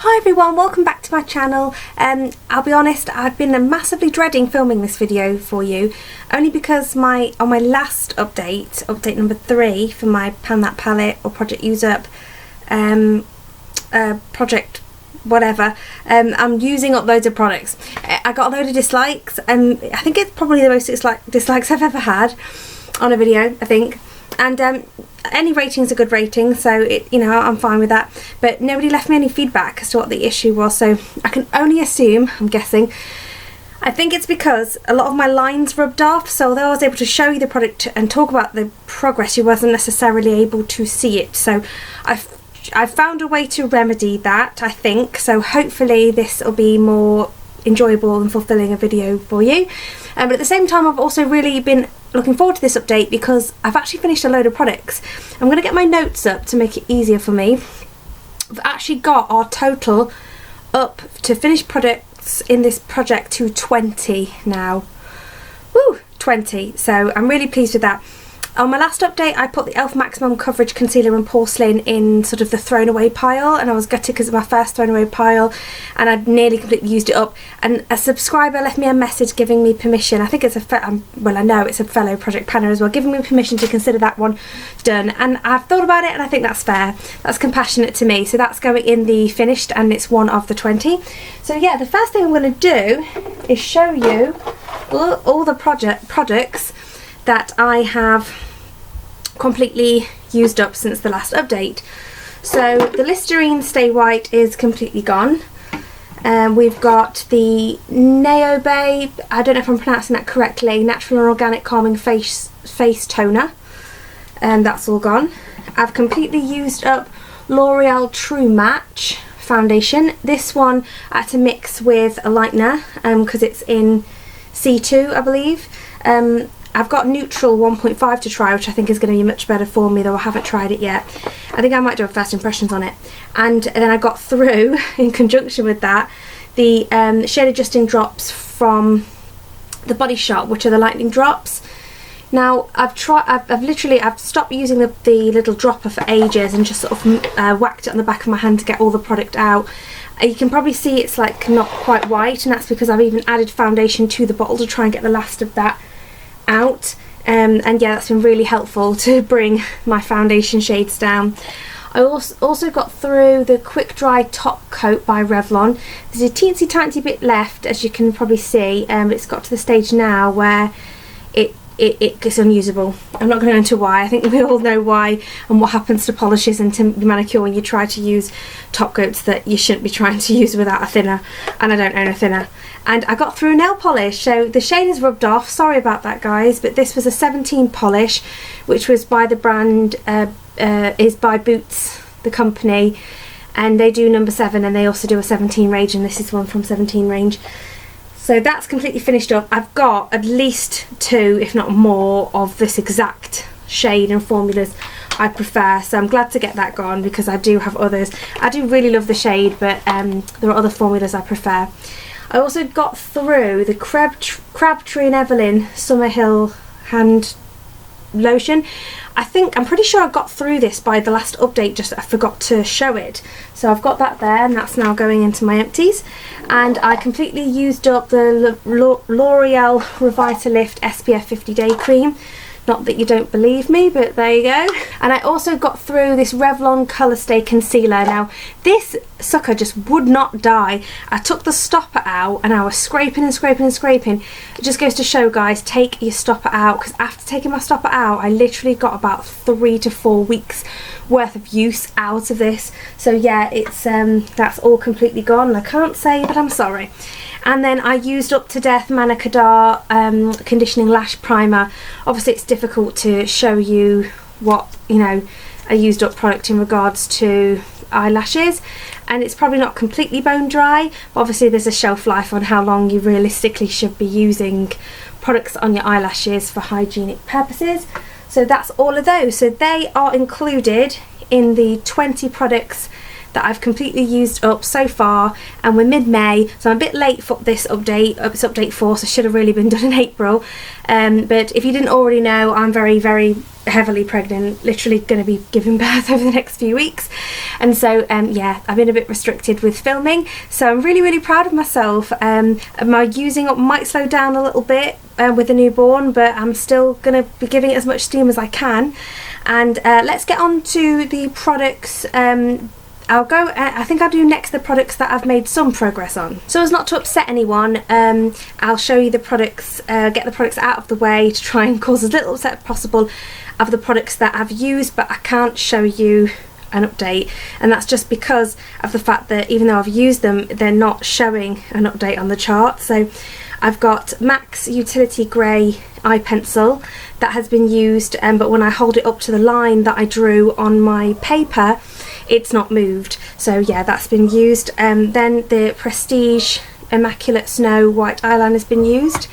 Hi everyone, welcome back to my channel. I'll be honest, I've been massively dreading filming this video for you, only because on my last update number 3 for my Pan That palette or Project Use Up, project whatever, I'm using up loads of products. I got a load of dislikes, and I think it's probably the most dislikes I've ever had on a video, I think. And any rating's a good rating, so I'm fine with that. But nobody left me any feedback as to what the issue was, so I can only assume, I'm guessing, I think it's because a lot of my lines rubbed off, so although I was able to show you the product and talk about the progress, you wasn't necessarily able to see it. So I've found a way to remedy that, I think, so hopefully this will be more enjoyable and fulfilling a video for you. But at the same time, I've also really been looking forward to this update because I've actually finished a load of products. I'm going to get my notes up to make it easier for me. I've actually got our total up to finished products in this project to 20 now. Woo! 20, so I'm really pleased with that. On my last update, I put the e.l.f. Maximum Coverage Concealer in Porcelain in sort of the thrown away pile, and I was gutted because of my first thrown away pile and I'd nearly completely used it up, and a subscriber left me a message giving me permission. I think it's I know it's a fellow project planner as well, giving me permission to consider that one done, and I've thought about it and I think that's fair. That's compassionate to me, so that's going in the finished and it's one of the 20. So yeah, the first thing I'm going to do is show you all the products that I have completely used up since the last update. So the Listerine Stay White is completely gone. We've got the Naobay, I don't know if I'm pronouncing that correctly, Natural and Organic Calming Face Toner, and that's all gone. I've completely used up L'Oreal True Match foundation. This one I had to mix with a lightener because it's in C2, I believe. I've got neutral 1.5 to try, which I think is going to be much better for me, though I haven't tried it yet. I think I might do a first impressions on it. And then I got through, in conjunction with that, the shade adjusting drops from the Body Shop, which are the Lightening drops. Now I've stopped using the little dropper for ages and just sort of whacked it on the back of my hand to get all the product out. You can probably see it's like not quite white, and that's because I've even added foundation to the bottle to try and get the last of that out, and yeah, that's been really helpful to bring my foundation shades down. I also got through the Quick Dry Top Coat by Revlon. There's a teensy tiny bit left, as you can probably see. It's got to the stage now where it gets unusable. I'm not going to go into why. I think we all know why and what happens to polishes and to manicure when you try to use top coats that you shouldn't be trying to use without a thinner, and I don't own a thinner. And I got through nail polish, so the shade is rubbed off. Sorry about that, guys, but this was a 17 polish, which was by the brand, is by Boots, the company, and they do number 7, and they also do a 17 range, and this is one from 17 range. So that's completely finished up. I've got at least 2, if not more, of this exact shade and formulas I prefer, so I'm glad to get that gone because I do have others. I do really love the shade, but there are other formulas I prefer. I also got through the Crabtree Evelyn Summer Hill hand lotion. I'm pretty sure I got through this by the last update, just I forgot to show it. So I've got that there, and that's now going into my empties. And I completely used up the L'Oreal Revitalift SPF 50 Day Cream. Not that you don't believe me, but there you go. And I also got through this Revlon ColourStay Concealer. Now, this sucker just would not die. I took the stopper out and I was scraping and scraping and scraping. It just goes to show, guys, take your stopper out, because after taking my stopper out, I literally got about 3 to 4 weeks worth of use out of this. So yeah, it's that's all completely gone. I can't say, but I'm sorry. And then I used up to death Manna Kadar Conditioning Lash Primer. Obviously it's difficult to show you what, a used up product in regards to eyelashes, and it's probably not completely bone dry, but obviously there's a shelf life on how long you realistically should be using products on your eyelashes for hygienic purposes. So that's all of those. So they are included in the 20 products that I've completely used up so far, and we're mid-May, so I'm a bit late for this update. It's update 4, so it should have really been done in April. But if you didn't already know, I'm very, very heavily pregnant, literally going to be giving birth over the next few weeks, and so yeah, I've been a bit restricted with filming, so I'm really, really proud of myself. My using up might slow down a little bit with the newborn, but I'm still going to be giving it as much steam as I can. And let's get on to the products. I think I'll do next the products that I've made some progress on. So as not to upset anyone, I'll show you the products, get the products out of the way to try and cause as little upset as possible of the products that I've used, but I can't show you an update, and that's just because of the fact that even though I've used them, they're not showing an update on the chart. So I've got MAC's Utility Grey eye pencil that has been used, but when I hold it up to the line that I drew on my paper, it's not moved. So yeah, that's been used. Then the Prestige Immaculate Snow white eyeliner has been used.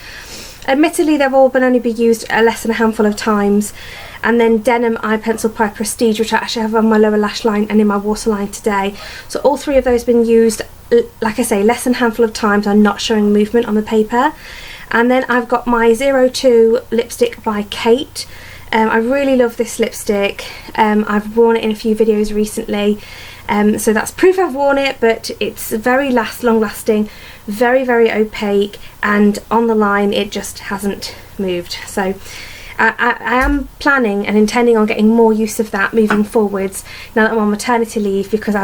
Admittedly, they've all been only been used less than a handful of times. And then Denim Eye Pencil by Prestige, which I actually have on my lower lash line and in my waterline today. So all three of those have been used, like I say, less than a handful of times and not showing movement on the paper. And then I've got my 02 lipstick by Kate. I really love this lipstick. I've worn it in a few videos recently, so that's proof I've worn it, but it's very long lasting, very, very opaque, and on the line it just hasn't moved. So I am planning and intending on getting more use of that moving forwards now that I'm on maternity leave, because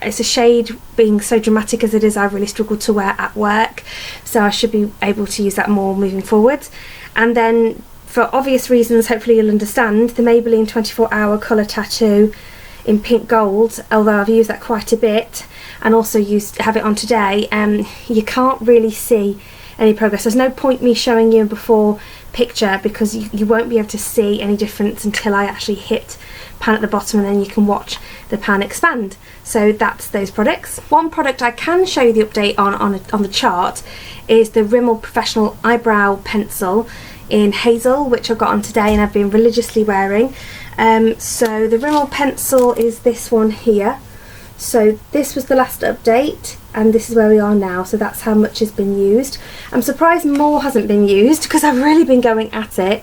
it's a shade, being so dramatic as it is, I really struggle to wear at work, so I should be able to use that more moving forwards. And then, for obvious reasons, hopefully you'll understand, the Maybelline 24-Hour Colour Tattoo in pink gold, although I've used that quite a bit and also have it on today, you can't really see any progress. There's no point me showing you a before picture, because you won't be able to see any difference until I actually hit pan at the bottom, and then you can watch the pan expand. So that's those products. One product I can show you the update on the chart is the Rimmel Professional Eyebrow Pencil in Hazel, which I've got on today and I've been religiously wearing. So the Rimmel pencil is this one here. So this was the last update, and this is where we are now, so that's how much has been used. I'm surprised more hasn't been used, because I've really been going at it.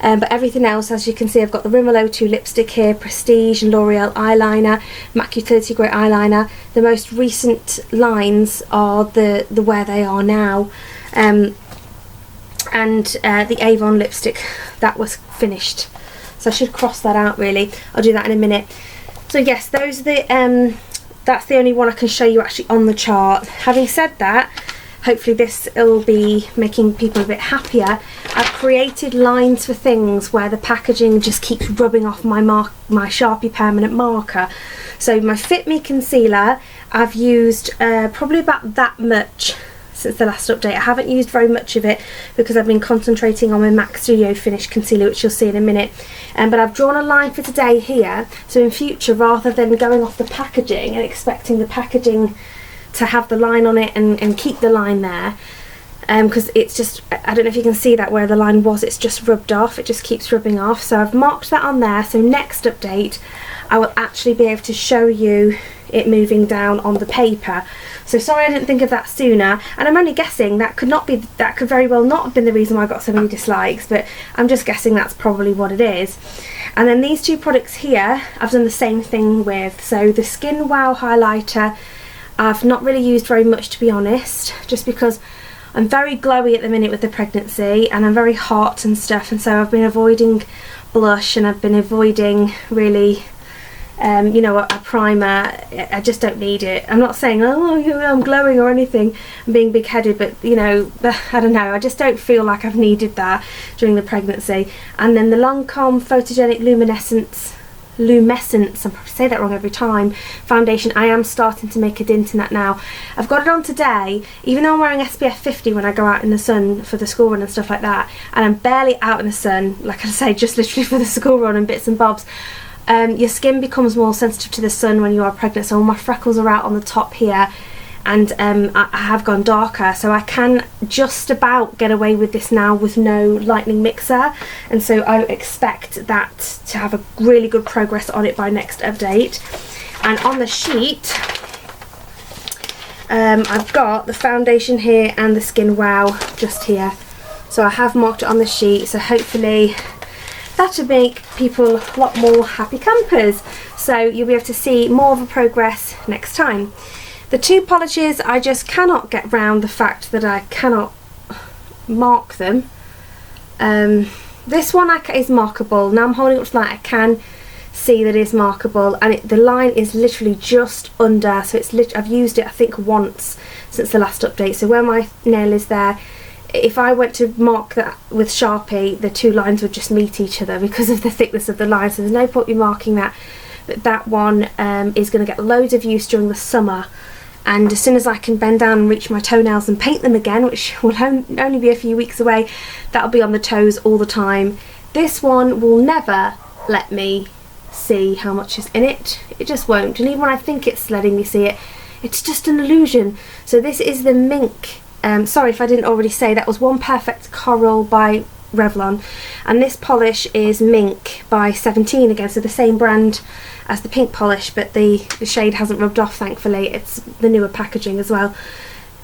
But everything else, as you can see, I've got the Rimmel 02 lipstick here, Prestige and L'Oreal eyeliner, MAC Utility Grey eyeliner. The most recent lines are the where they are now. And the Avon lipstick, that was finished. So I should cross that out really. I'll do that in a minute. So yes, those are the that's the only one I can show you actually on the chart. Having said that, hopefully this will be making people a bit happier. I've created lines for things where the packaging just keeps rubbing off my Sharpie permanent marker. So my Fit Me Concealer, I've used probably about that much since the last update. I haven't used very much of it because I've been concentrating on my MAC Studio Finish Concealer, which you'll see in a minute. But I've drawn a line for today here, so in future, rather than going off the packaging and expecting the packaging to have the line on it and keep the line there, because it's just, I don't know if you can see that where the line was, it's just rubbed off, it just keeps rubbing off. So I've marked that on there, so next update I will actually be able to show you it moving down on the paper. So sorry I didn't think of that sooner, and I'm only guessing that could very well not have been the reason why I got so many dislikes, but I'm just guessing that's probably what it is. And then these two products here I've done the same thing with. So the Skin Wow highlighter I've not really used very much, to be honest, just because I'm very glowy at the minute with the pregnancy and I'm very hot and stuff, and so I've been avoiding blush and I've been avoiding really you know, a primer. I just don't need it. I'm not saying, oh, you know, I'm glowing or anything, I'm being big-headed, but you know, I don't know, I just don't feel like I've needed that during the pregnancy. And then the Lancome Photogenic Lumescence, I'm probably say that wrong every time, foundation. I am starting to make a dint in that now. I've got it on today, even though I'm wearing SPF 50 when I go out in the sun for the school run and stuff like that, and I'm barely out in the sun, like I say, just literally for the school run and bits and bobs. Your skin becomes more sensitive to the sun when you are pregnant, so all my freckles are out on the top here, and I have gone darker, so I can just about get away with this now with no lightening mixer, and so I expect that to have a really good progress on it by next update. And on the sheet, I've got the foundation here and the Skin Wow just here. So I have marked it on the sheet, so hopefully that should make people a lot more happy campers. So you'll be able to see more of a progress next time. The two polishes, I just cannot get round the fact that I cannot mark them. This one is markable. Now I'm holding it up to the light, I can see that it's markable, and the line is literally just under, so it's I've used it I think once since the last update. So where my nail is there, if I went to mark that with Sharpie, the two lines would just meet each other because of the thickness of the line, so there's no point in marking that. But that one is going to get loads of use during the summer, and as soon as I can bend down and reach my toenails and paint them again, which will only be a few weeks away, that'll be on the toes all the time. This one will never let me see how much is in it. It just won't, and even when I think it's letting me see it, it's just an illusion. So this is the Mink, sorry if I didn't already say, that was One Perfect Coral by Revlon, and this polish is Mink by 17 again, so the same brand as the pink polish, but the shade hasn't rubbed off, thankfully. It's the newer packaging as well.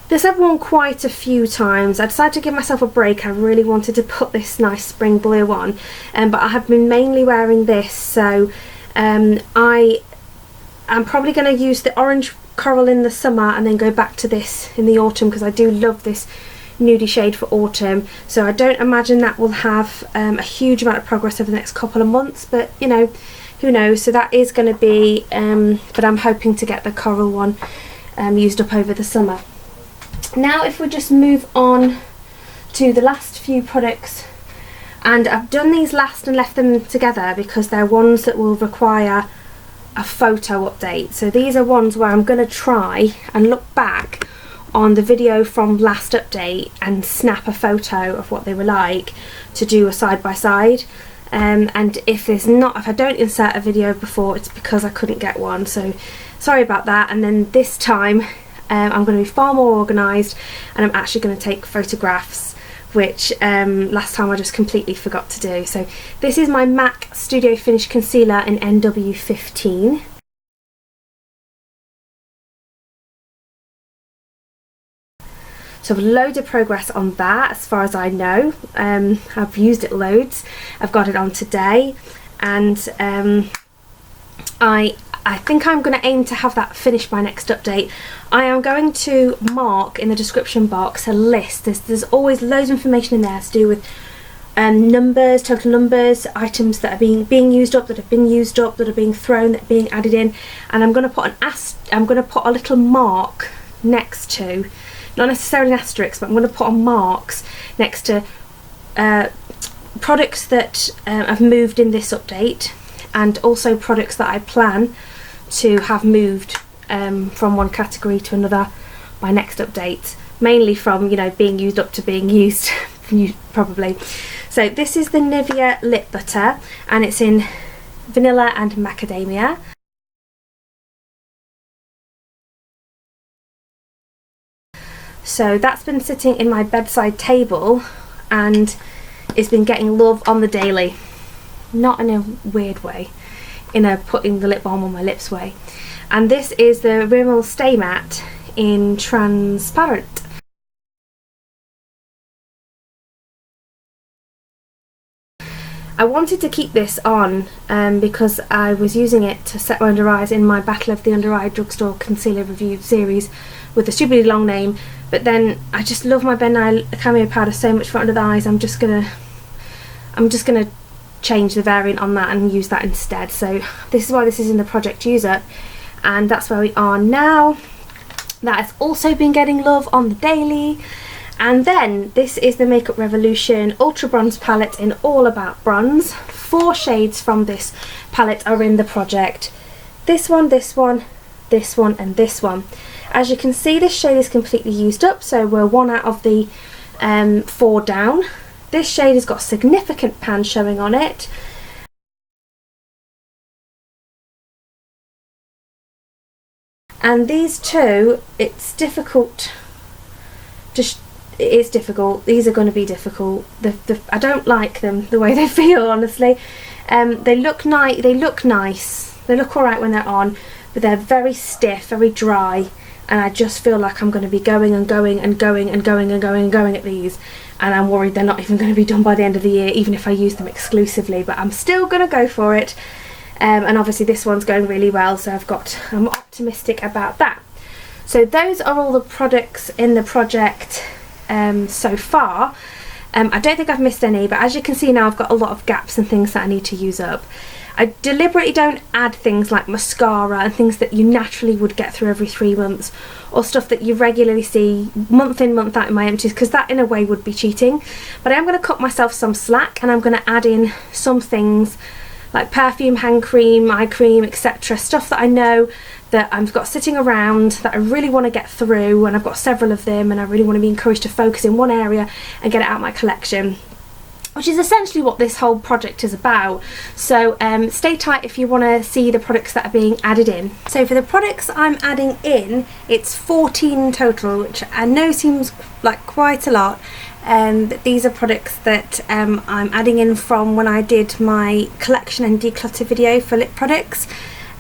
This I've worn quite a few times. I decided to give myself a break. I really wanted to put this nice spring blue on, but I have been mainly wearing this, so I'm probably going to use the orange coral in the summer and then go back to this in the autumn, because I do love this nudie shade for autumn. So I don't imagine that will have a huge amount of progress over the next couple of months, but you know, who knows. So that is going to be, but I'm hoping to get the coral one used up over the summer. Now if we just move on to the last few products, and I've done these last and left them together because they're ones that will require a photo update. So these are ones where I'm going to try and look back on the video from last update and snap a photo of what they were like to do a side by side. And if I don't insert a video before, it's because I couldn't get one, so sorry about that. And then this time I'm going to be far more organised, and I'm actually going to take photographs, which last time I just completely forgot to do. So this is my MAC Studio Finish Concealer in NW15. So loads of progress on that as far as I know. I've used it loads. I've got it on today, and I think I'm going to aim to have that finished by next update. I am going to mark in the description box a list. There's always loads of information in there to do with numbers, total numbers, items that are being used up, that have been used up, that are being thrown, that are being added in, and I'm going to put a little mark next to, not necessarily an asterisk, but I'm going to put on marks next to products that have moved in this update, and also products that I plan to have moved from one category to another by next update, mainly from, you know, being used up to being used probably. So this is the Nivea lip butter, and it's in vanilla and macadamia. So that's been sitting in my bedside table and it's been getting love on the daily. Not in a weird way, in a putting the lip balm on my lips way. And this is the Rimmel Stay Matte in transparent. I wanted to keep this on because I was using it to set my under eyes in my Battle of the Under Eye Drugstore Concealer Review series with a stupidly long name, but then I just love my Ben Nye Cameo powder so much for under the eyes. I'm just gonna change the variant on that and use that instead. So this is why this is in the Project User, and that's where we are now. That has also been getting love on the daily. And then this is the Makeup Revolution Ultra Bronze palette in All About Bronze. 4 shades from this palette are in the project. This one, this one, this one and this one. As you can see, this shade is completely used up, so we're 1 out of the 4 down. This shade has got significant pan showing on it. And these two, it's difficult. It is difficult. These are going to be difficult. I don't like them the way they feel, honestly. They look nice. They look alright when they're on, but they're very stiff, very dry, and I just feel like I'm going to be going and going and going and going and going and going at these, and I'm worried they're not even going to be done by the end of the year, even if I use them exclusively, but I'm still going to go for it. And obviously this one's going really well, so I'm optimistic about that. So those are all the products in the project so far. I don't think I've missed any, but as you can see now, I've got a lot of gaps and things that I need to use up. I deliberately don't add things like mascara and things that you naturally would get through every 3 months, or stuff that you regularly see month in, month out in my empties, because that in a way would be cheating. But I am going to cut myself some slack, and I'm going to add in some things like perfume, hand cream, eye cream, etc. Stuff that I know that I've got sitting around that I really want to get through, and I've got several of them, and I really want to be encouraged to focus in one area and get it out of my collection, which is essentially what this whole project is about. So stay tight if you want to see the products that are being added in. So for the products I'm adding in, it's 14 total, which I know seems like quite a lot. But these are products that I'm adding in from when I did my collection and declutter video for lip products.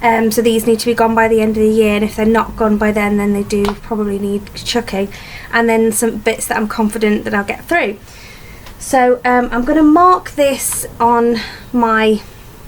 So these need to be gone by the end of the year, and if they're not gone by then they do probably need chucking. And then some bits that I'm confident that I'll get through. So I'm going to mark this on my,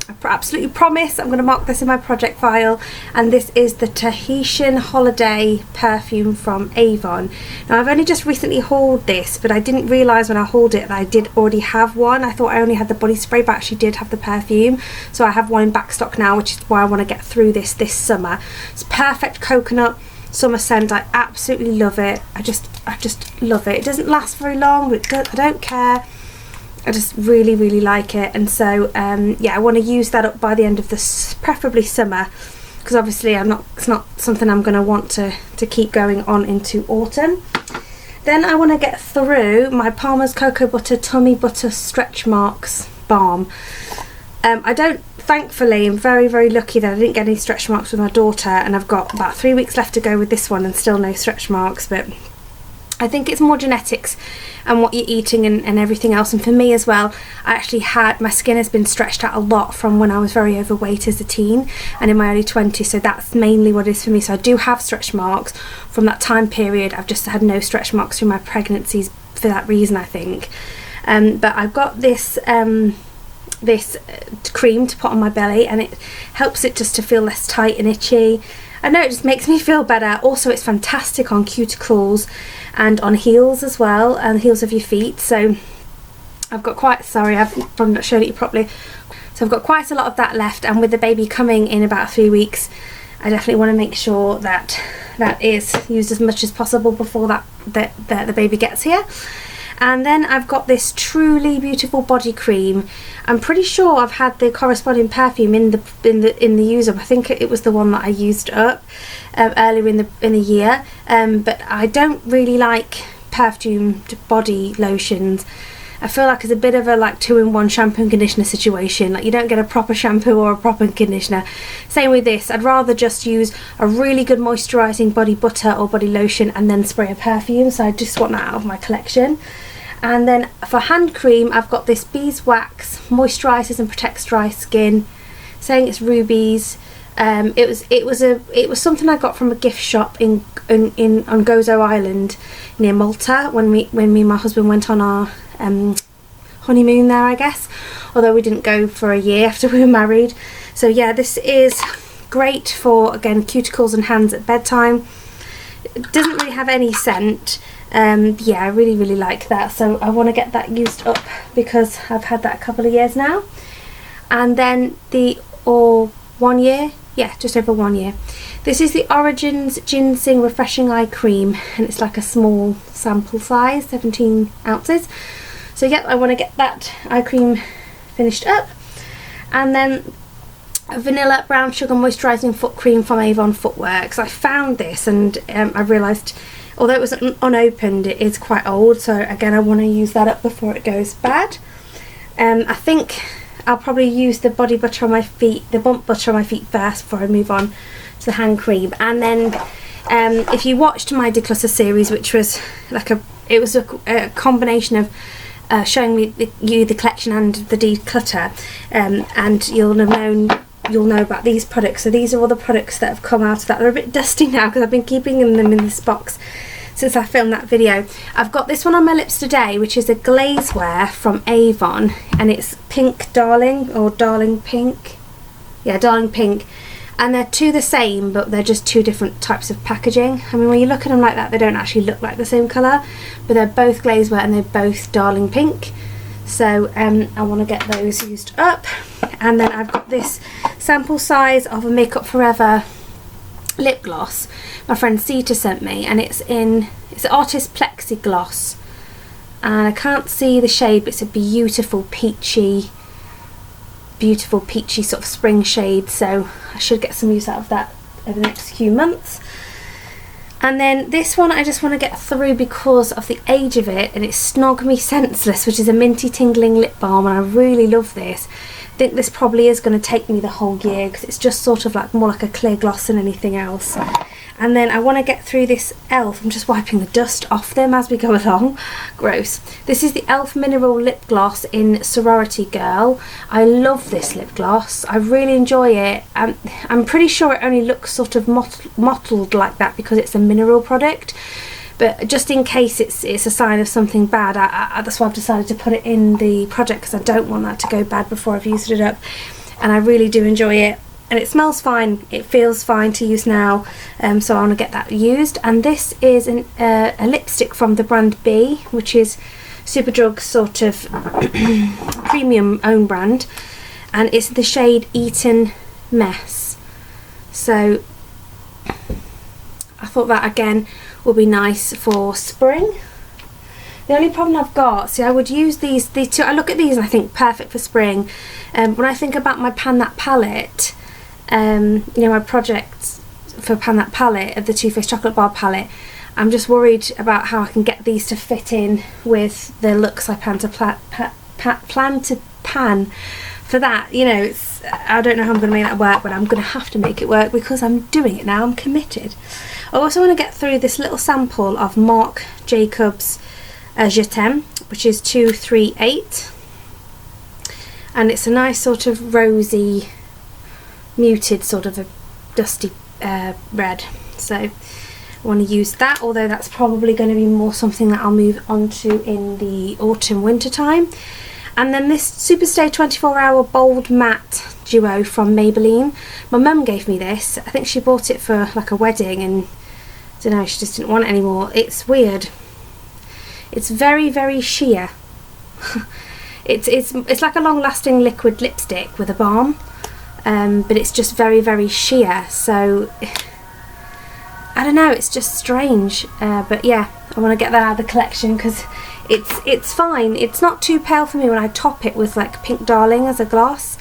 I absolutely promise, I'm going to mark this in my project file, and this is the Tahitian Holiday perfume from Avon. Now I've only just recently hauled this, but I didn't realise when I hauled it that I did already have one. I thought I only had the body spray, but I actually did have the perfume, so I have one in back stock now, which is why I want to get through this summer. It's perfect coconut summer scent. I absolutely love it. I just love it. It doesn't last very long, but I don't care. I just really like it, and so yeah, I want to use that up by the end of this, preferably summer, because obviously it's not something I'm going to want to keep going on into autumn. Then I want to get through my Palmer's Cocoa Butter Tummy Butter Stretch Marks Balm. Thankfully, I'm very lucky that I didn't get any stretch marks with my daughter, and I've got about 3 weeks left to go with this one and still no stretch marks, but I think it's more genetics and what you're eating and everything else. And for me as well, I actually my skin has been stretched out a lot from when I was very overweight as a teen and in my early 20s, so that's mainly what it is for me. So I do have stretch marks from that time period. I've just had no stretch marks through my pregnancies for that reason, I think. But I've got this cream to put on my belly, and it helps it just to feel less tight and itchy. I know it just makes me feel better. Also, it's fantastic on cuticles and on heels as well, and the heels of your feet. So I've got I've probably not shown it you properly. So I've got quite a lot of that left, and with the baby coming in about 3 weeks, I definitely want to make sure that that is used as much as possible before the baby gets here. And then I've got this truly beautiful body cream. I'm pretty sure I've had the corresponding perfume in the use up. I think it was the one that I used up earlier in the year. But I don't really like perfumed body lotions. I feel like it's a bit of a like 2-in-1 shampoo and conditioner situation. Like you don't get a proper shampoo or a proper conditioner. Same with this. I'd rather just use a really good moisturising body butter or body lotion and then spray a perfume. So I just want that out of my collection. And then for hand cream, I've got this Beeswax moisturises and protects dry skin, saying it's rubies. It was something I got from a gift shop on Gozo Island near Malta when me and my husband went on our honeymoon there, I guess, although we didn't go for a year after we were married. So yeah, this is great for, again, cuticles and hands at bedtime. It doesn't really have any scent. Yeah, I really like that, so I want to get that used up because I've had that a couple of years now. And then just over 1 year. This is the Origins Ginseng Refreshing Eye Cream, and it's like a small sample size, 17 ounces. So yeah, I want to get that eye cream finished up. And then a vanilla brown sugar moisturising foot cream from Avon Footworks. I found this and I realised, although it was unopened, it is quite old, so again I want to use that up before it goes bad. I think I'll probably use the body butter on my feet, the bump butter on my feet first before I move on to the hand cream. And then if you watched my declutter series, which was like a combination of showing you the collection and the declutter, and you'll have known you'll know about these products. So these are all the products that have come out of that. They're a bit dusty now because I've been keeping them in this box since I filmed that video. I've got this one on my lips today, which is a glaze wear from Avon, and it's Pink Darling, or Darling Pink. Yeah, Darling Pink. And they're two the same, but they're just two different types of packaging. I mean, when you look at them like that, they don't actually look like the same colour, but they're both glaze wear and they're both Darling Pink. So I want to get those used up. And then I've got this sample size of a Makeup Forever lip gloss my friend Sita sent me, and it's Artist Plexi Gloss, and I can't see the shade, but it's a beautiful peachy sort of spring shade, so I should get some use out of that over the next few months. And then this one I just want to get through because of the age of it, and it's Snog Me Senseless, which is a minty tingling lip balm, and I really love this. I think this probably is going to take me the whole year because it's just sort of like more like a clear gloss than anything else. And then I want to get through this e.l.f. I'm just wiping the dust off them as we go along. Gross. This is the e.l.f. Mineral Lip Gloss in Sorority Girl. I love this lip gloss. I really enjoy it. I'm pretty sure it only looks sort of mottled like that because it's a mineral product. But just in case it's a sign of something bad, that's why I've decided to put it in the project, because I don't want that to go bad before I've used it up. And I really do enjoy it. And it smells fine, it feels fine to use now, so I want to get that used. And this is a lipstick from the brand B, which is Superdrug's sort of premium own brand, and it's the shade Eton Mess. So I thought that again will be nice for spring. The only problem I've got, see, I would use these two. I look at these and I think perfect for spring. When I think about my Pan That palette, you know, my project for Pan That palette of the Too Faced Chocolate Bar palette, I'm just worried about how I can get these to fit in with the looks I plan to pan for that. You know, I don't know how I'm going to make that work, but I'm going to have to make it work because I'm doing it now. I'm committed. I also want to get through this little sample of Marc Jacobs Je T'aime, which is 238, and it's a nice sort of rosy, muted sort of a dusty red. So I want to use that, although that's probably going to be more something that I'll move on to in the autumn winter time. And then this Superstay 24-hour Bold Matte Duo from Maybelline. My mum gave me this. I think she bought it for like a wedding, and I don't know, she just didn't want it anymore. It's weird. It's very, very sheer. It's like a long-lasting liquid lipstick with a balm, but it's just very, very sheer. So I don't know, it's just strange. But yeah, I want to get that out of the collection because it's fine. It's not too pale for me when I top it with like Pink Darling as a gloss.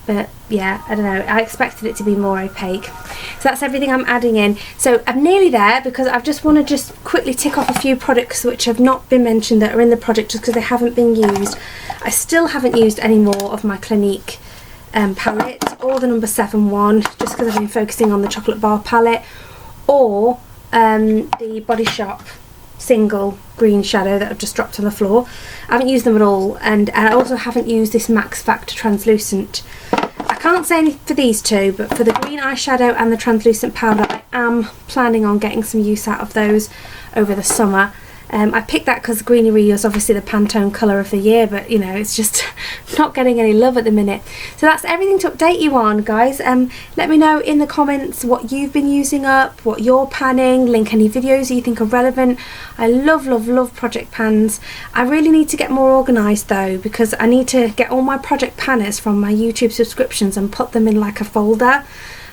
But yeah, I don't know, I expected it to be more opaque. So that's everything I'm adding in. So I'm nearly there because I just want to just quickly tick off a few products which have not been mentioned that are in the project just because they haven't been used. I still haven't used any more of my Clinique palette or the number 7 one, just because I've been focusing on the chocolate bar palette, or the Body Shop single green shadow that I've just dropped on the floor. I haven't used them at all, and I also haven't used this Max Factor translucent. I can't say anything for these two, but for the green eyeshadow and the translucent powder, I am planning on getting some use out of those over the summer. I picked that because greenery is obviously the Pantone colour of the year, but you know, it's just not getting any love at the minute. So that's everything to update you on, guys. Let me know in the comments what you've been using up, what you're panning, link any videos you think are relevant. I love, love, love project pans. I really need to get more organised though, because I need to get all my project panners from my YouTube subscriptions and put them in like a folder.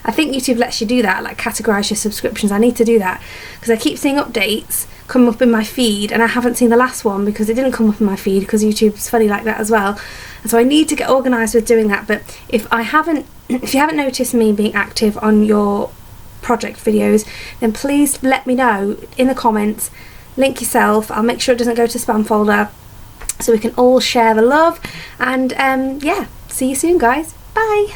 I think YouTube lets you do that, like categorise your subscriptions. I need to do that because I keep seeing updates come up in my feed and I haven't seen the last one because it didn't come up in my feed because YouTube's funny like that as well. And so I need to get organised with doing that. But if you haven't noticed me being active on your project videos, then please let me know in the comments. Link yourself. I'll make sure it doesn't go to spam folder so we can all share the love. And yeah, see you soon, guys. Bye.